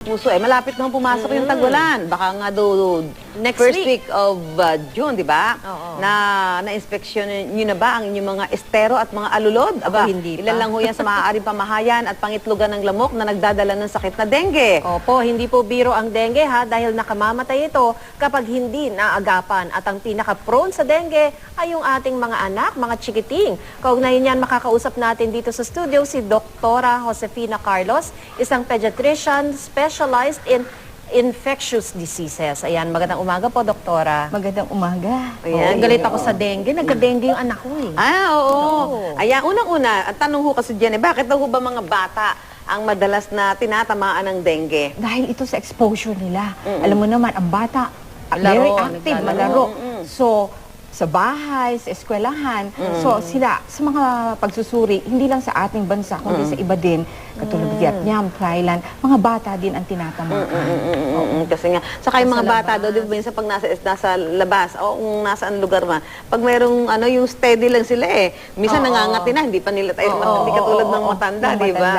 Puso malapit nang pumasok yung tag-ulan. Baka nga do Next first week. week of June, di ba? Oo. Na-inspeksyon nyo na ba ang inyong mga estero at mga alulod? Aba, hindi pa. ilan lang ho yan sa maaaring pamahayan at pangitlugan ng lamok na nagdadala ng sakit na dengue. Opo, hindi po biro ang dengue ha dahil nakamamatay ito kapag hindi naagapan. At ang pinaka-prone sa dengue ay yung ating mga anak, mga chikiting. Kaugnayan yan, makakausap natin dito sa studio si Dr. Josefina Carlos, isang pediatrician specialized in infectious diseases. Ayan, magandang umaga po, Doktora. Magandang umaga. Ayan, Galit ako sa dengue. Nagka-dengue yung anak ko eh. Oo. Ayan, unang-una, ang tanong ho kasi dyan, bakit daw ho ba mga bata ang madalas na tinatamaan ng dengue? Dahil ito sa exposure nila. Alam mo naman, ang bata, Laro, very active, naglalaro. malaro. So, sa bahay, sa eskwelahan, so sila, sa mga pagsusuri, hindi lang sa ating bansa, kundi sa iba din, katulad Vietnam, Thailand, mga bata din ang tinatamaan. Kasi nga, saka yung mga bata daw, di ba minsan pag nasa labas, o kung nasaan lugar man, pag merong yung steady lang sila minsan nangangati na, hindi pa nila tayo hindi katulad ng matanda, di ba?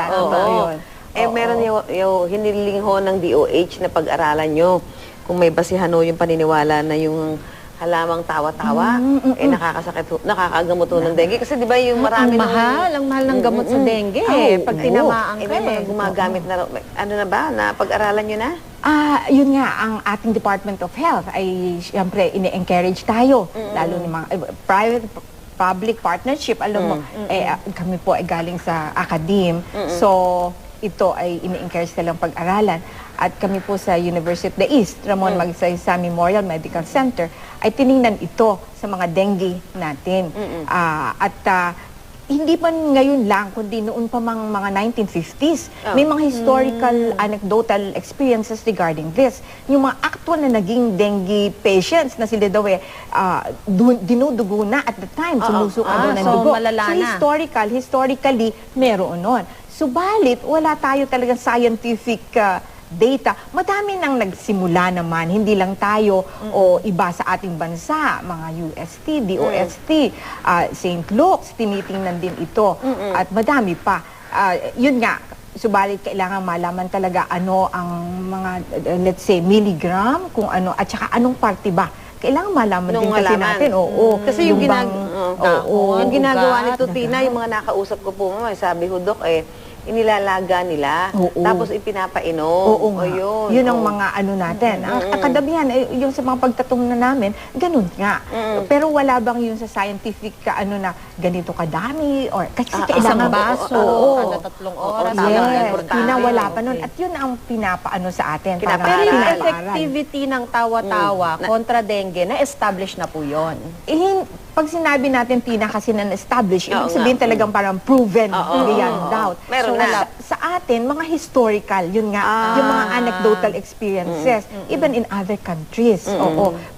Meron yung hiniling ho ng DOH na pag-aralan nyo, kung may basihan ho yung paniniwala na yung halamang tawa-tawa, nakakasakit, nakakagamot ho ng dengue. Kasi di ba yung marami Ang mahal ng gamot sa dengue. Pag tinamaan ka may mga gumagamit na, ano na ba, na pag-aralan nyo na? Yun nga, ang ating Department of Health ay siyempre ini-encourage tayo, lalo ng mga private public partnership, alam mo, kami po ay galing sa academe, so ito ay ini-encourage nilang pag-aralan. At kami po sa University of the East, Ramon Magsaysay Memorial Medical Center, ay tiningnan ito sa mga dengue natin. Hindi pa ngayon lang, kundi noon pa mga 1950s, may mga historical anecdotal experiences regarding this. Yung mga actual na naging dengue patients na sila daw dinudugo na at the time, sumusuka doon ng so dugo. malala So na. historically, meron nun. Subalit, wala tayo talagang scientific data. Madami nang nagsimula naman, hindi lang tayo o iba sa ating bansa, mga UST, DOST, St. Luke's, tinitingnan din ito. At madami pa. Yun nga, subalit kailangan malaman talaga ano ang mga, let's say, milligram, kung ano, at saka anong parte ba. Kailangan malaman din kasi natin. Kasi yung ginagawa ni ugat, Tutina, yung mga nakausap ko po, sabi ho, Dok, inilalaga nila, tapos ipinapainom. Oo nga. Yun ang mga ano natin. Ang kadabihan, yung sa mga pagtatong na namin, ganun nga. Pero wala bang yun sa scientific na ganito kadami? Or, kasi Isang kailangan baso, kada 3 oras. Wala pa nun. At yun ang pinapaano sa atin. Pinapaaral. Pero yung pinapaaral. effectivity ng tawa-tawa kontra dengue, na-establish na po yun. Pag sinabi natin kasi na-establish, Oo ibig sabihin nga. talagang parang proven beyond doubt. Meron na. Sa atin, mga historical, yun nga, yung mga anecdotal experiences, even in other countries.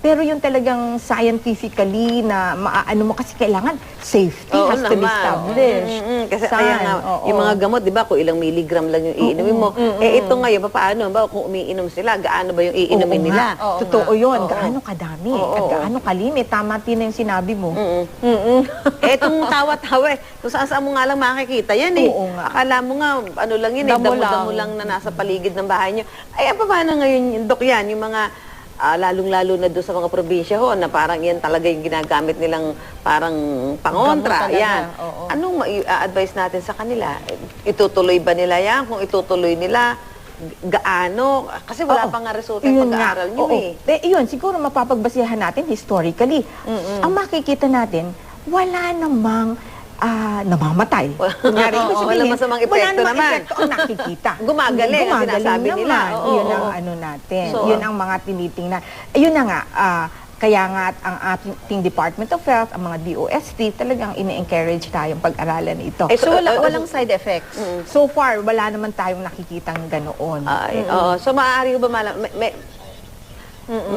Pero yung talagang scientifically na maano mo, kasi kailangan safety has to be established. Kasi kaya nga, yung mga gamot, di ba, kung ilang milligram lang yung iinumin mo. Ito ngayon, paano ba, kung umiinom sila, gaano ba yung iinumin nila? Totoo yun. Gaano kadami, at gaano kalimit. Tama din na yung sinabi mo. Itong tawa-tawa kung saan mo nga lang makikita yan Oo nga. Akala mo nga, ano lang yun damo-damo lang na nasa paligid ng bahay nyo. Ay, paano ngayon, Dok, yan, yung mga lalong-lalo na doon sa mga probinsya ho, na parang yan talaga yung ginagamit nilang parang pangontra. Yan. Anong ma-advise natin sa kanila? Itutuloy ba nila yan? Kung itutuloy nila, gaano? Kasi wala pa nga resulta yung pag-aaral nyo Yun, siguro mapapagbasihan natin historically. Ang makikita natin, wala namang namamatay. Kunyari, walang masamang epekto naman. Wala namang epekto ang nakikita. Gumagaling ang sinasabi nila. Yun ang ano natin. Yun ang mga tinitingnan. Yun na nga, kaya nga ang ating Department of Health, ang mga DOST, talagang ini-encourage tayong pag-aralan ito. So walang side effects? So far, wala naman tayong nakikitang ganoon. So maaari ba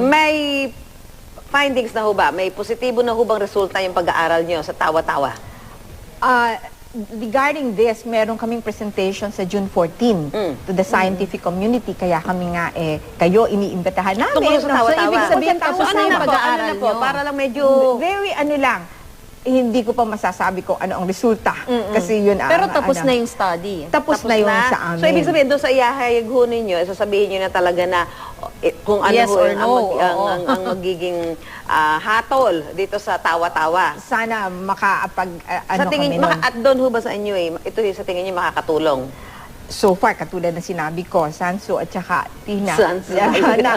may findings na ho ba? May positibo na ho bang resulta yung pag-aaral nyo sa tawa-tawa? Regarding this, meron kaming presentation sa June 14 to the scientific community. Kaya kami nga, kayo, iniimbitahan namin. Tungkol sa tawa-tawa. So, ibig sabihin, tapos na yung pag-aaral Para lang medyo... Very, ano lang, hindi ko pa masasabi kung ano ang resulta. Kasi yun ang... Pero tapos ano, na yung study. Tapos na yung sa amin. So, ibig sabihin, doon sa ihahayag ho ninyo, sasabihin nyo na talaga na kung ano Yes ho or ang, no, ang magiging hatol dito sa tawa-tawa. Sana Sa ano tingin, kami nun. at doon ho ba sa inyo ito yung sa tingin nyo makakatulong? So far, katulad na sinabi ko, Sansu at saka Tina, Sansu. na,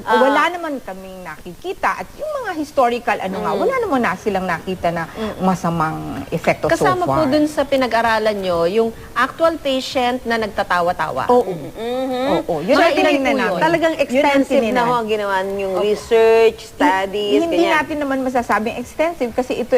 wala naman kaming nakikita at yung mga historical, wala naman silang nakita na masamang epekto so Kasama far. po dun sa pinag-aralan nyo, yung actual patient na nagtatawa-tawa. Oo. Oo. Yun So, ang ilan tinignan po namin. yun? Talagang Yun ang extensive na tinignan. ho ang ginawa yung research, studies, Hindi ganyan. natin naman masasabing extensive kasi ito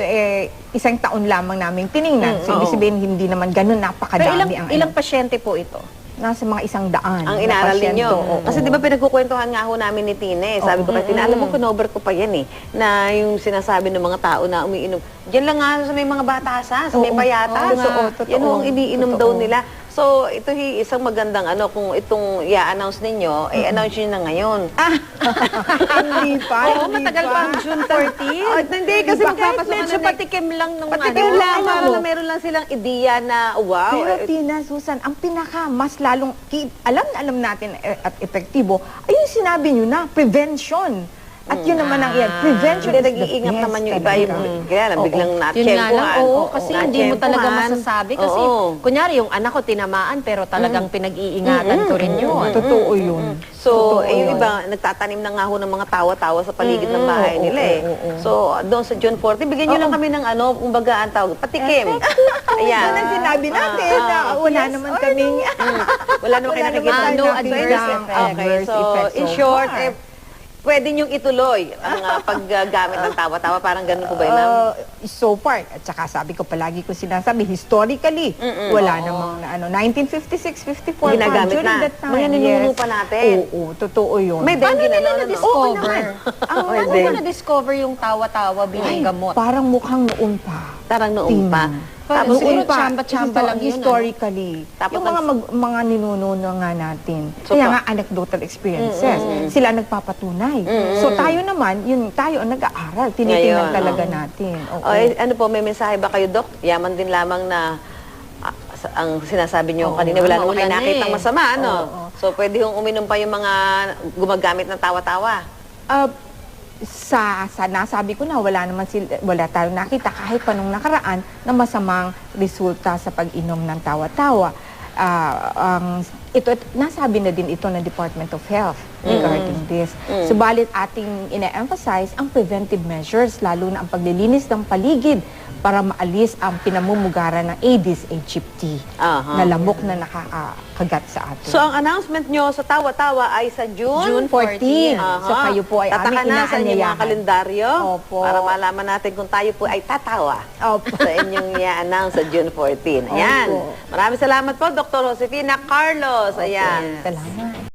isang taon lamang namin tiningnan. So, ibig sabihin, hindi naman ganun Pero napakadami ilang pasyente po ito? nasa mga 100 Ang na inaral pasyente. ninyo. Oo. Kasi di ba pinagkukwentuhan nga ho namin ni Tina eh. Sabi ko kay Tina, alam mo, kinover ko pa yan eh. Na yung sinasabi ng mga tao na umiinom. Diyan lang nga sa may mga batasa, sa may Oo. payatas. Oo, totoo. Yan ho ang iniinom Totoo. daw nila. So, ito isang magandang kung itong i-announce ninyo, i-announce nyo na ngayon. Hindi pa. Oo, hindi matagal pa ang June 14. Hindi, kasi magpapasok medyo na patikim lang nung Patikim ano. lang, alam para mo. na meron lang silang ideya na, wow. Pero Tina, Susan, ang pinaka mas lalong alam natin at epektibo ay yung sinabi nyo na, prevention. At yun naman ang iyan. Prevention Hindi, is the nag-iingat best naman yung iba yung, talaga. kaya lang, biglang Yun nga lang, na-tsempuhan. oo, kasi hindi mo talaga Na-tsempuhan. masasabi. Kasi, kunyari, yung anak ko tinamaan, pero talagang pinag-iingatan ko rin yun. Totoo yun. So, Totoo yung yun. iba, nagtatanim na nga ho ng mga tawa-tawa sa paligid ng bahay nila eh. So, doon sa June 40, bigyan nyo lang kami ng kumbaga ang tawag, patikim. Yan ang sinabi natin na wala naman kaming... Wala naman kayo nakikita. no So, adverse effect. Okay, so, in short, pwede nyong ituloy ang paggamit ng tawa-tawa. Parang ganun po ba yun, ma'am? So far, at saka sabi ko palagi ko sinasabi, historically, wala namang 1956, 54 Ginagamit during na. that time. Mga ninuno pa natin. Oo, totoo yun. May Paano dengue na nila noon, ano? na-discover? Paano Pwede. mo na-discover yung tawa-tawa bilang gamot? Parang mukhang noon pa. Tarang noon pa. Tapos, Noon siguro tsamba-tsamba lang yun, historically. Tapos yung mga ninuno nga natin. So, Kaya nga anecdotal experiences. Sila nagpapatunay. So tayo naman, tayo ang nag-aaral. Tinitingnan Ngayon, talaga natin. Oo. Ano po, may mensahe ba kayo, Dok? Yaman din lamang na ang sinasabi niyo kanina, wala naman kayo maulan na nakitang eh. masama, ano? So, pwede hong uminom pa yung mga gumagamit ng tawa-tawa. Nasabi ko na wala tayong nakita kahit pa nung nakaraan na masamang resulta sa pag-inom ng tawa-tawa. Nasabi na din ito ng Department of Health regarding this. Subalit ating ine-emphasize ang preventive measures, lalo na ang paglilinis ng paligid para maalis ang pinamumugaran ng Aedes aegypti na lamok na nakakagat sa atin. So, ang announcement nyo sa tawa-tawa ay sa June 14. So Aha. kayo po ay Tataka aming na sa inyong mga inaanyayahan. kalendaryo Opo. para malaman natin kung tayo po ay tatawa Opo. sa inyong i-announce sa June 14. Ayan. Opo. Maraming salamat po, Dr. Josefina Carlos. Ayan. Salamat.